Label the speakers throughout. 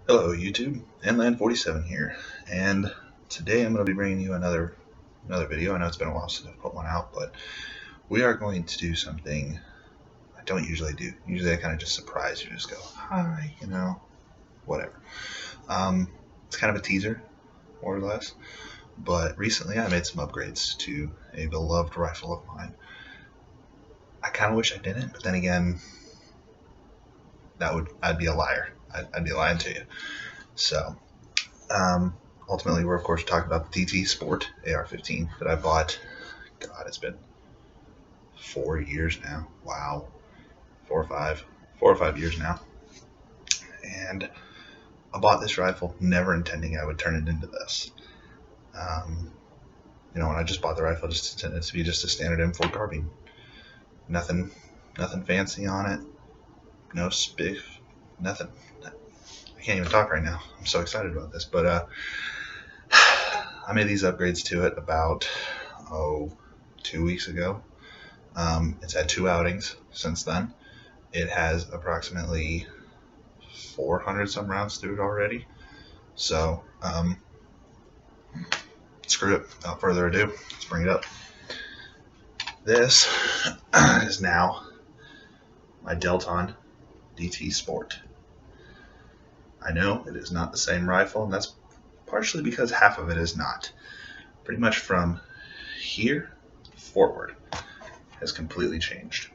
Speaker 1: Hello YouTube, Nland47 here, and today I'm going to be bringing you another video. I know it's been a while since I've put one out, but we are going to do something I don't usually do. Usually I kind of just surprise you, just go, hi, whatever. It's kind of a teaser, more or less, but recently I made some upgrades to a beloved rifle of mine. I kind of wish I didn't, but then again, I'd be a liar. I'd be lying to you. So, ultimately, we're of course talking about the DT Sport AR-15 that I bought. God, it's been 4 years now. Wow, 4 or 5 years now. And I bought this rifle never intending I would turn it into this. When I just bought the rifle, just intended it to be just a standard M4 carbine. Nothing fancy on it. No spiff. Nothing. I can't even talk right now. I'm so excited about this. But I made these upgrades to it about 2 weeks ago. It's had 2 outings since then. It has approximately 400 some rounds through it already. So screw it. Without further ado, let's bring it up. This is now my Delton DT Sport. I know it is not the same rifle, and that's partially because half of it is not. Pretty much from here forward has completely changed.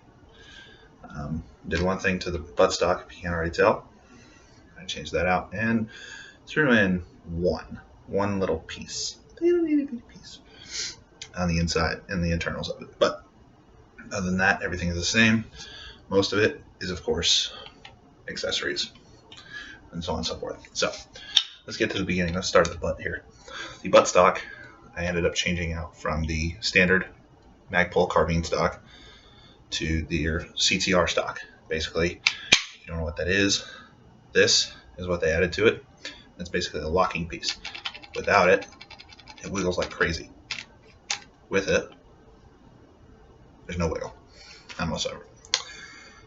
Speaker 1: Did one thing to the buttstock, if you can't already tell. I changed that out and threw in one little piece, piece on the inside and the internals of it. But other than that, everything is the same. Most of it is, of course, accessories and so on and so forth. So let's get to the beginning. Let's start at the butt here. The buttstock I ended up changing out from the standard Magpul carbine stock to the CTR stock. Basically, if you don't know what that is, this is what they added to it. It's basically a locking piece. Without it, it wiggles like crazy. With it, there's no wiggle, none whatsoever.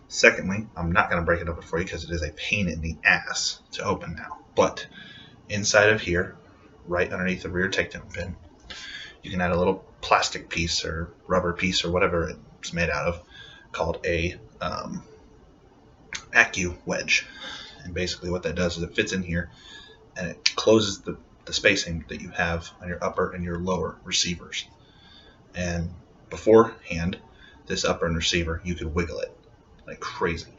Speaker 1: Secondly, I'm not going to break it open for you because it is a pain in the ass to open now. But inside of here, right underneath the rear takedown pin, you can add a little plastic piece or rubber piece or whatever it's made out of, called a Accu wedge. And basically what that does is it fits in here and it closes the spacing that you have on your upper and your lower receivers. And beforehand, this upper and receiver, you could wiggle it like crazy.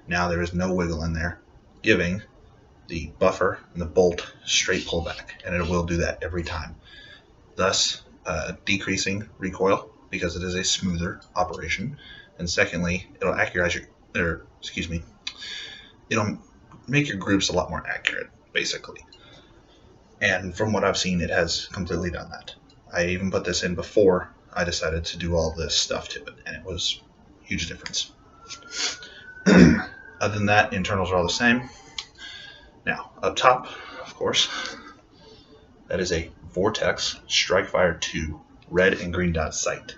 Speaker 1: Now there is no wiggle in there, giving the buffer and the bolt straight pullback, and it will do that every time, thus decreasing recoil because it is a smoother operation. And secondly, it'll it'll make your groups a lot more accurate, basically. And from what I've seen, it has completely done that. I even put this in before I decided to do all this stuff to it, and it was a huge difference. Other than that, internals are all the same. Now, up top, of course, that is a Vortex Strikefire 2 red and green dot sight.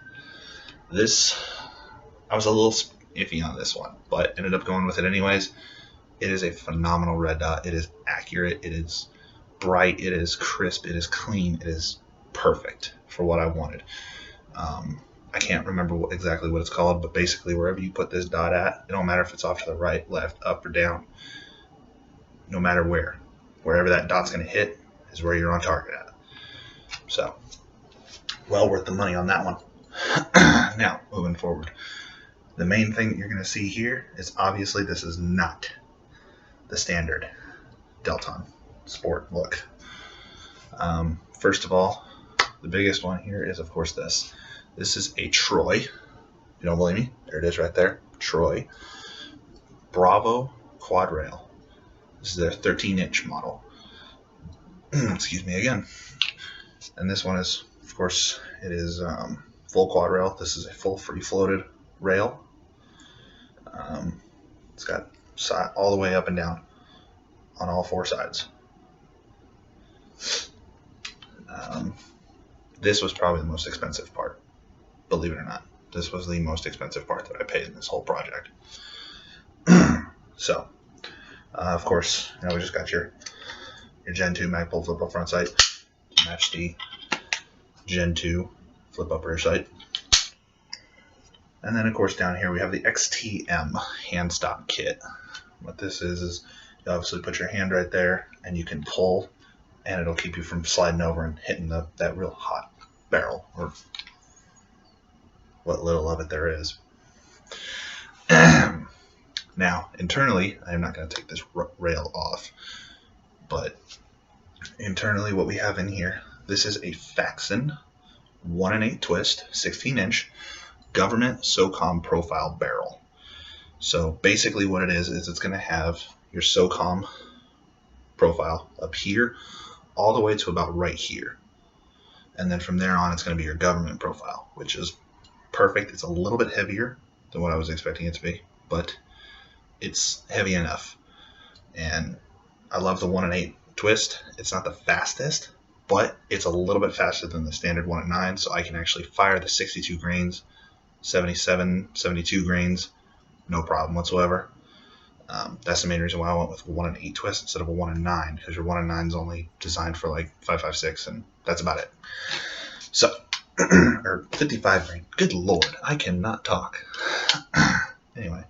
Speaker 1: This, I was a little iffy on this one, but ended up going with it anyways. It is a phenomenal red dot. It is accurate. It is bright. It is crisp. It is clean. It is perfect for what I wanted. I can't remember exactly what it's called, but basically wherever you put this dot at, it don't matter if it's off to the right, left, up, or down. No matter wherever that dot's going to hit is where you're on target at. So, well worth the money on that one. Now, moving forward. The main thing that you're going to see here is obviously this is not the standard Delton Sport look. First of all, the biggest one here is, of course, this. This is a Troy. If you don't believe me, there it is right there. Troy Bravo Quad Rail. This is their 13-inch model. Excuse me again. And this one is, of course, it is full quad rail. This is a full free-floated rail. It's got all the way up and down on all 4 sides. This was probably the most expensive part. Believe it or not, this was the most expensive part that I paid in this whole project. So, Of course, we just got your Gen 2 Magpul flip-up front sight to match the Gen 2 flip-up rear sight. And then, of course, down here we have the XTM hand stop kit. What this is you obviously put your hand right there, and you can pull, and it'll keep you from sliding over and hitting that real hot barrel, or what little of it there is. Now, internally, I'm not going to take this rail off, but internally what we have in here, this is a Faxon 1 1/8 twist, 16-inch government SOCOM profile barrel. So basically what it is it's going to have your SOCOM profile up here all the way to about right here. And then from there on, it's going to be your government profile, which is perfect. It's a little bit heavier than what I was expecting it to be, but it's heavy enough. And I love the 1 1/8 twist. It's not the fastest, but it's a little bit faster than the standard 1 9, so I can actually fire the 62 grains, 77, 72 grains, no problem whatsoever. That's the main reason why I went with a 1 1/8 twist instead of a 1 9, because your 1 9 is only designed for like 5.56, and that's about it. So, or 55 grain. Good lord, I cannot talk. Anyway,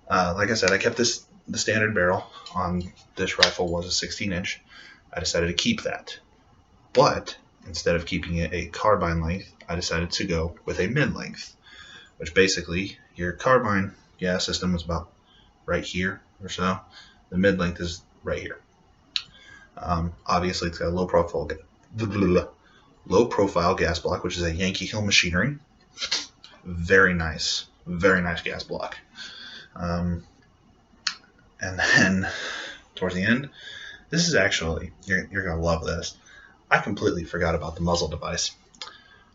Speaker 1: like I said, I kept the standard barrel on this rifle was a 16-inch. I decided to keep that, but instead of keeping it a carbine length, I decided to go with a mid-length, which basically your carbine gas system is about right here or so. The mid-length is right here. Obviously, it's got a low profile gas block, which is a Yankee Hill machinery. Very nice gas block. And then towards the end, this is actually, you're gonna love this. I completely forgot about the muzzle device.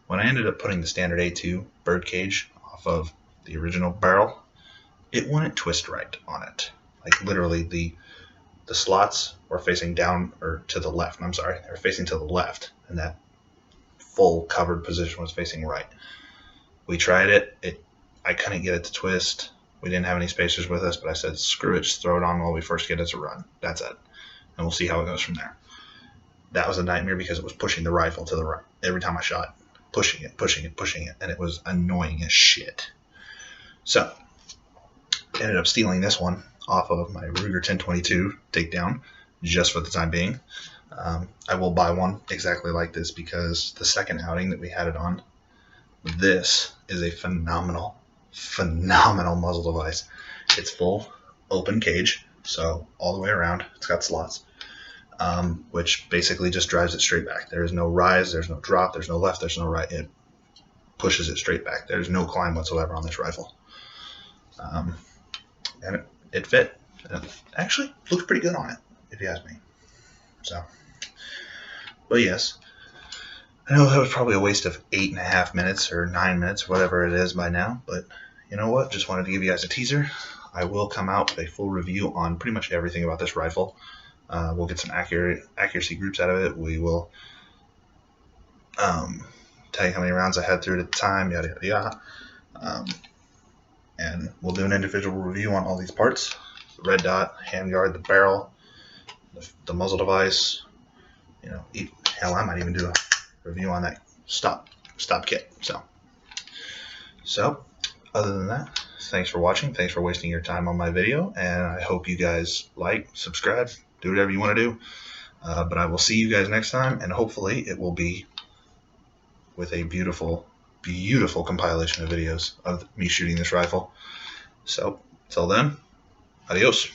Speaker 1: When I ended up putting the standard A2 birdcage off of the original barrel, it wouldn't twist right on it. Like literally the slots were facing down, or to the left. I'm sorry, they were facing to the left, and that full covered position was facing right. We tried it. I couldn't get it to twist. We didn't have any spacers with us, but I said, screw it, just throw it on while we first get it to run. That's it. And we'll see how it goes from there. That was a nightmare because it was pushing the rifle to the right every time I shot. Pushing it, and it was annoying as shit. So, ended up stealing this one off of my Ruger 1022 takedown just for the time being. I will buy one exactly like this because the second outing that we had it on, this is a phenomenal muzzle device. It's full open cage, so all the way around. It's got slots, which basically just drives it straight back. There is no rise, there's no drop, there's no left, there's no right. It pushes it straight back. There's no climb whatsoever on this rifle. And it fit. It actually looks pretty good on it, if you ask me. So, but yes, I know that was probably a waste of 8.5 minutes or 9 minutes, whatever it is by now, but you know what? Just wanted to give you guys a teaser. I will come out with a full review on pretty much everything about this rifle. We'll get some accuracy groups out of it. We will tell you how many rounds I had through at the time, yada yada yada. And we'll do an individual review on all these parts: the red dot, handguard, the barrel, the muzzle device. You know, hell, I might even do a review on that stop kit. So other than that, thanks for watching. Thanks for wasting your time on my video, and I hope you guys like, subscribe, do whatever you want to do. But I will see you guys next time, and hopefully it will be with a beautiful compilation of videos of me shooting this rifle. So, till then, adios.